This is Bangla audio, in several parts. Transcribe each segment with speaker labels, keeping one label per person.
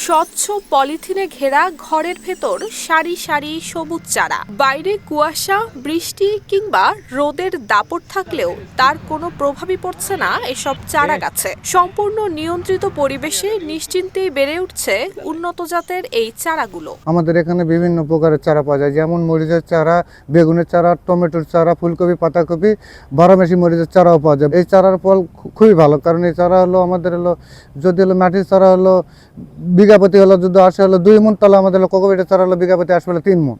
Speaker 1: স্বচ্ছ পলিথিনে ঘেরা ঘরের ভেতর সারি সারি সবুজ চারা। বাইরে কুয়াশা, বৃষ্টি কিংবা রোদের দাপট থাকলেও তার কোনো প্রভাবই পড়ছে না এসব চারা গাছে। সম্পূর্ণ নিয়ন্ত্রিত পরিবেশে নিশ্চিন্তেই বেড়ে উঠছে উন্নত জাতের এই চারাগুলো।
Speaker 2: আমাদের এখানে বিভিন্ন প্রকারের চারা পাওয়া যায়, যেমন মরিচের চারা, বেগুনের চারা, টমেটোর চারা, ফুলকপি, পাতাকপি, বারোমাসি মরিচের চারাও পাওয়া যায়। এই চারার ফল খুবই ভালো, কারণ এই চারা হলো আমাদের যদি মাটির চারা বিঘাপতি যদি আসে 2 মণ, তাহলে আমাদের কোকোপিটের চারা বিঘাপতি আসলে 3 মণ।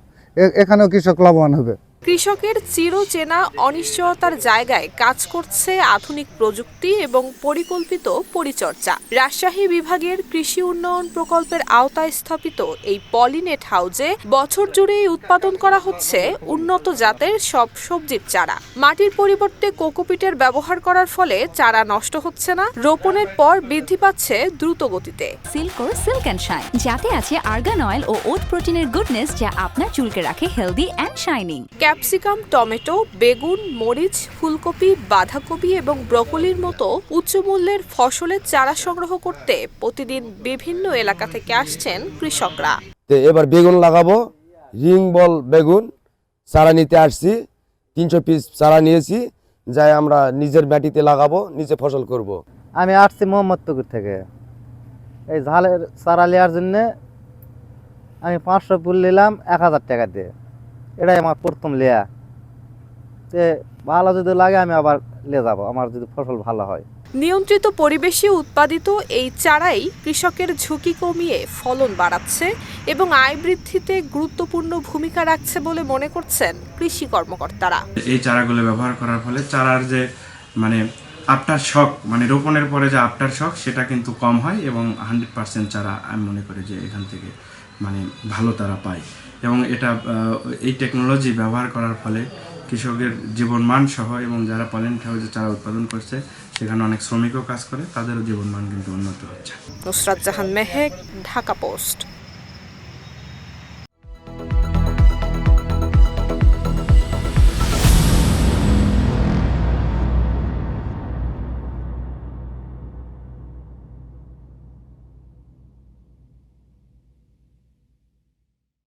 Speaker 2: এখানেও কৃষক লাভবান হবে।
Speaker 1: কৃষকের চিরচেনা অনিশ্চয়তার জায়গায় কাজ করছে আধুনিক প্রযুক্তি এবং পরিকল্পিত পরিচর্যা। রাজশাহী বিভাগের কৃষি উন্নয়ন প্রকল্পের আওতায় স্থাপিত এই পলিনেট হাউজে বছর জুড়েই উৎপাদন করা হচ্ছে উন্নত জাতের সব সবজির চারা। মাটির পরিবর্তে কোকোপিটের ব্যবহার করার ফলে চারা নষ্ট হচ্ছে না, রোপণের পর বৃদ্ধি পাচ্ছে দ্রুত গতিতে।
Speaker 3: সিল্কোর সিল্ক অ্যান্ড শাইন, যাতে আছে আর্গান অয়েল ও ওট প্রোটিনের গুডনেস, যা আপনার চুলকে রাখে healthy and shining.
Speaker 1: Capsicum, tomato, বেগুন, মরিচ, ফুলকপি, বাঁধাকপি এবং ব্রকোলির মতো উচ্চমূল্যের ফসলের চারা সংগ্রহ করতে প্রতিদিন বিভিন্ন এলাকা থেকে আসছেন কৃষকরা।
Speaker 4: এবার বেগুন লাগাবো, রিং বল বেগুন চারা নিতে আসছি। 300 পিস চারা নিয়েছি, যাই আমরা নিজের মাটিতে লাগাবো, নিজে ফসল করব।
Speaker 5: আমি আসছি মোহাম্মদপুর থেকে। এই ঝালের চারা নেওয়ার জন্যে আমি 500 ফুল নিলাম 1000 টাকা দিয়ে। এটাই আমার প্রথম লেয়া। ভালো যদি লাগে আমি আবার নিয়ে যাবো, আমার যদি ফসল ভালো হয়।
Speaker 1: নিয়ন্ত্রিত পরিবেশে উৎপাদিত এই চারাই কৃষকের ঝুঁকি কমিয়ে ফলন বাড়াচ্ছে এবং আয় বৃদ্ধিতে গুরুত্বপূর্ণ ভূমিকা রাখছে বলে মনে করছেন কৃষি কর্মকর্তারা।
Speaker 6: এই চারাগুলো ব্যবহার করার ফলে চারার যে আফটার শক, রোপণের পরে যে আফটার শক, সেটা কিন্তু কম হয় এবং 100% চারা আমি মনে করি যে এখান থেকে ভালো তারা পায়। এবং এই টেকনোলজি ব্যবহার করার ফলে কৃষকের জীবনমান সহ এবং যারা পলিনেট হাউসে চারা উৎপাদন করছে সেখানে অনেক শ্রমিকও কাজ করে, তাদেরও জীবনমান কিন্তু উন্নত হচ্ছে।
Speaker 1: নুসরাত জাহান মেহেক, ঢাকা পোস্ট।